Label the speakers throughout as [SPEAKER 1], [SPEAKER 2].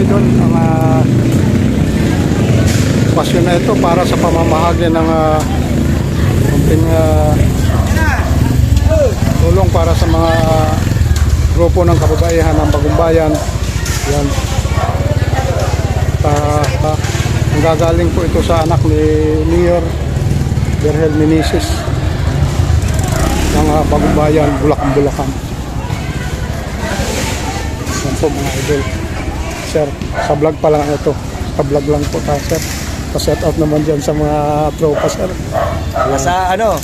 [SPEAKER 1] idol, ang pasyon na ito para sa pamamahagi ng konting tulong para sa mga grupo ng kababaihan ng Bagumbayan. Yan. Ang gagaling po ito sa anak ni Mayor Berhel Meneses ng Bagumbayan, Bulacan. Yan po mga idol. Sir, sa vlog pa lang ito. Sa vlog lang po ta, sir. Pa-set out naman dyan sa mga tropa, sir.
[SPEAKER 2] Sa ano?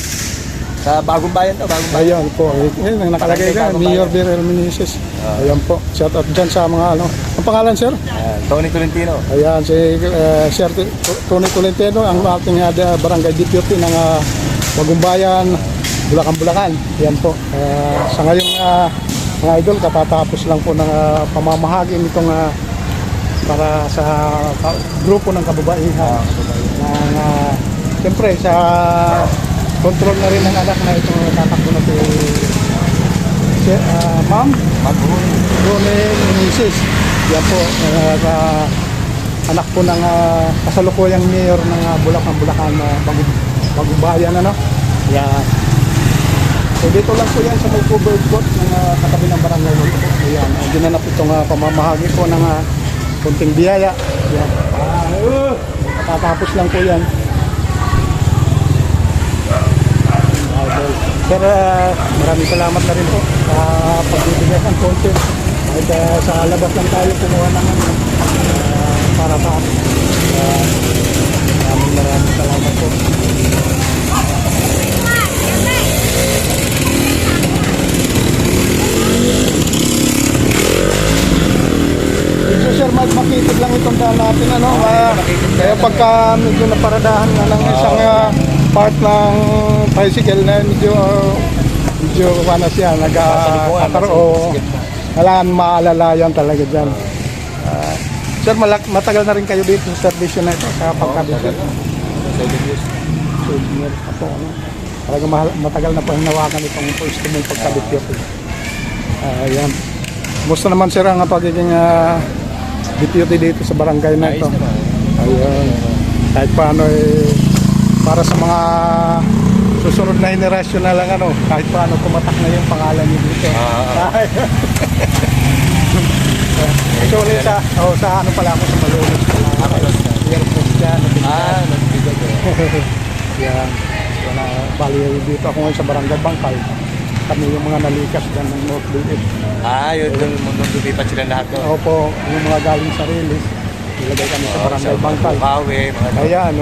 [SPEAKER 2] Sa Bagumbayan to, Bagumbayan.
[SPEAKER 1] Ayan po. Yan ang nakalagay dyan. Mayor Berhel Meneses. Ayan po. Set out dyan sa mga ano. Ang pangalan, sir?
[SPEAKER 2] Tony Tolentino.
[SPEAKER 1] Ayan, si Sir Tony Tolentino, ang ating barangay deputy ng Bagumbayan, Bulacan. Yan po. Sa ngayong mga idol, katatapos lang po ng pamamahagi nitong para sa grupo ng kababaihan. Siyempre, sa control na rin ng anak na itong tatakbo na si Ma'am Rone Meneses. Yan po, anak po ng kasalukuyang mayor ng Bulacan, Bagumbayan, ano? Yan. So dito lang po yan sa may covered court ng katabi ng barangay. Ayan, ginanap itong pamamahagi po ng kunting biyaya. Yan. Tatapos lang po yan. Sir, maraming salamat na rin po sa pagbibigay ng content. At sa labas lang tayo kumuha naman para sa maraming salamat po. Ito sir, makitid lang itong daan natin, ano? Kaya pagka medyo naparadahan na ng isang part ng tricycle na medyo ano siya, kailangan maalalayan talaga dyan. Sir, matagal na rin kayo dito sa servisyo na ito sa pagkabisyo? 7 years. 7 years na po. Ano? Talagang matagal na po ang nawakan itong first mong pagkabisyo. Ayan. Gusto naman sir ang pagiging deputy dito sa barangay na ito. Ayan. Kahit paano para sa mga susunod na henerasyon na lang, ano, kahit paano kumatak na yung pangalan niyo dito. So ulit sa ano pala ako sa Malolos. Airport dyan.
[SPEAKER 2] Nagbigat ko.
[SPEAKER 1] Yan. So bali dito ako ngayon sa Barangay Bangkal. Kami yung mga nalikas dyan ng North Bay.
[SPEAKER 2] Yun nung lumipat sila lahat to.
[SPEAKER 1] Opo, yung mga galing sa Rilis. Ilagay kami sa Barangay Bangkal.
[SPEAKER 2] Bawi, mga
[SPEAKER 1] ayan,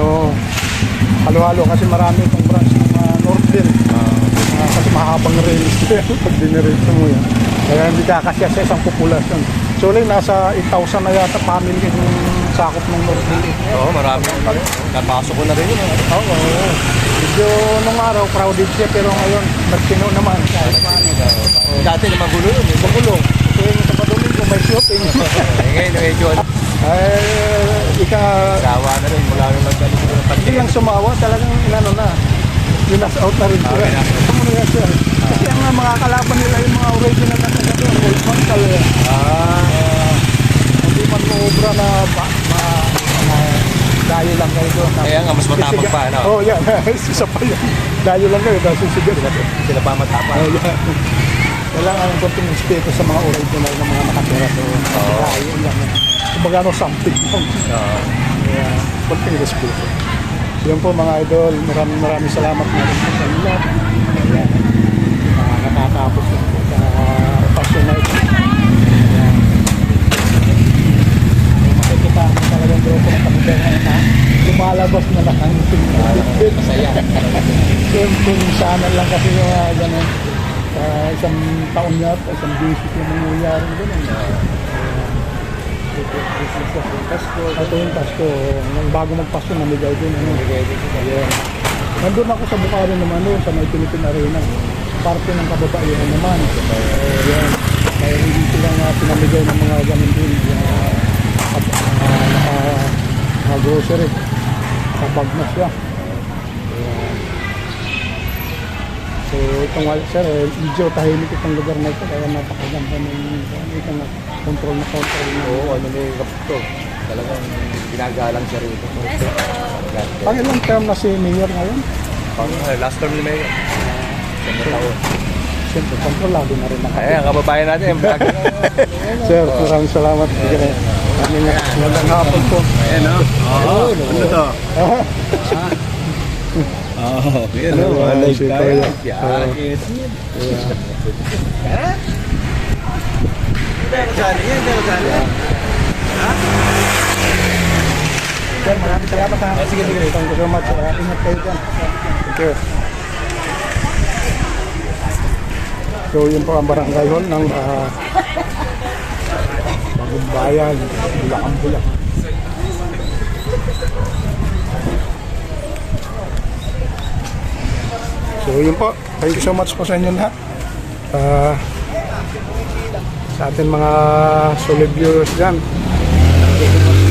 [SPEAKER 1] halo-halo kasi marami itong branch ng Northville. Kasi mahabang Rilis pag dinirito mo yan. Kaya hindi kakasya sa isang populasyon. So nasa 8,000 na yata family yung sakop ng Northville.
[SPEAKER 2] Oo, marami. Napasok ko na rin yun.
[SPEAKER 1] Oo. Medyo nung araw crowded siya pero ngayon nagsino naman.
[SPEAKER 2] Dati na magulo yun.
[SPEAKER 1] Magulo. Kasi yung sa Padomingo may shopping.
[SPEAKER 2] Ngayon, medyo sawa na rin. Mula nung magdali ko ng
[SPEAKER 1] hindi lang sumawa, talagang inano na. Linas out na rin sila. Kasi ang mga kalaban nila yung mga original na taga doon. Old Bangkal. Hindi man maobra na dayo lang kayo doon.
[SPEAKER 2] Kaya nga, mas matapag pa, ano?
[SPEAKER 1] Oo, yan. Isa pa yan. Dayo lang kayo, dahil sisigaw.
[SPEAKER 2] Sila pa matapag.
[SPEAKER 1] Kailangan ang konting respeto sa mga original na mga nakatira doon. Dayo lang. Kumbaga something. Kaya, konting respeto. Yan po mga idol, maraming salamat na rin sa inyo. Ayan. Nakatapos na po sa pasyon na ito. Ayan. Makikita mo talagang grupo ng kababaihan na lumalabas na lang ang tingin.
[SPEAKER 2] Masaya.
[SPEAKER 1] Kung sana lang kasi yung gano'n. Isang taon na, isang visit yung nangyayari gano'n. Ito yung Pasko. Bago mag-Pasko, namigay din. Ayan. Nandun ako sa Bukaro naman sa may Philippine Arena. Parte ng kababaihan naman. Ayan. Kaya hindi silang pinamigay ng mga ganun din. Mga grocery. Kapag na siya. So itong sir, medyo tahimik itong lugar na ito kaya napakaganda ng itong control na.
[SPEAKER 2] Oo, ano na yung kapito. Talagang ginagalang siya rito.
[SPEAKER 1] Pang ilang term na si Mayor ngayon?
[SPEAKER 2] Last term ni Mayor. Sa taon.
[SPEAKER 1] Siyempre, kontrolado na rin ang
[SPEAKER 2] Ayan, kababayan natin. Yung vlog.
[SPEAKER 1] Sir, maraming salamat. Magandang hapon po.
[SPEAKER 3] Ayan, no? Oo. Ano to? Oo. Yan,
[SPEAKER 1] Ano,
[SPEAKER 3] live
[SPEAKER 1] si
[SPEAKER 3] tayo.
[SPEAKER 1] Kuya.
[SPEAKER 3] Yan.
[SPEAKER 1] Sir, maraming salamat ha. Sige. Thank you so much. Ingat kayo dyan. Thank you. So yun po ang barangay hall ng Bagong Bayan, Bulacan. So yun po, thank you so much po sa inyo lahat. Sa ating mga solid viewers dyan. Thank you so much.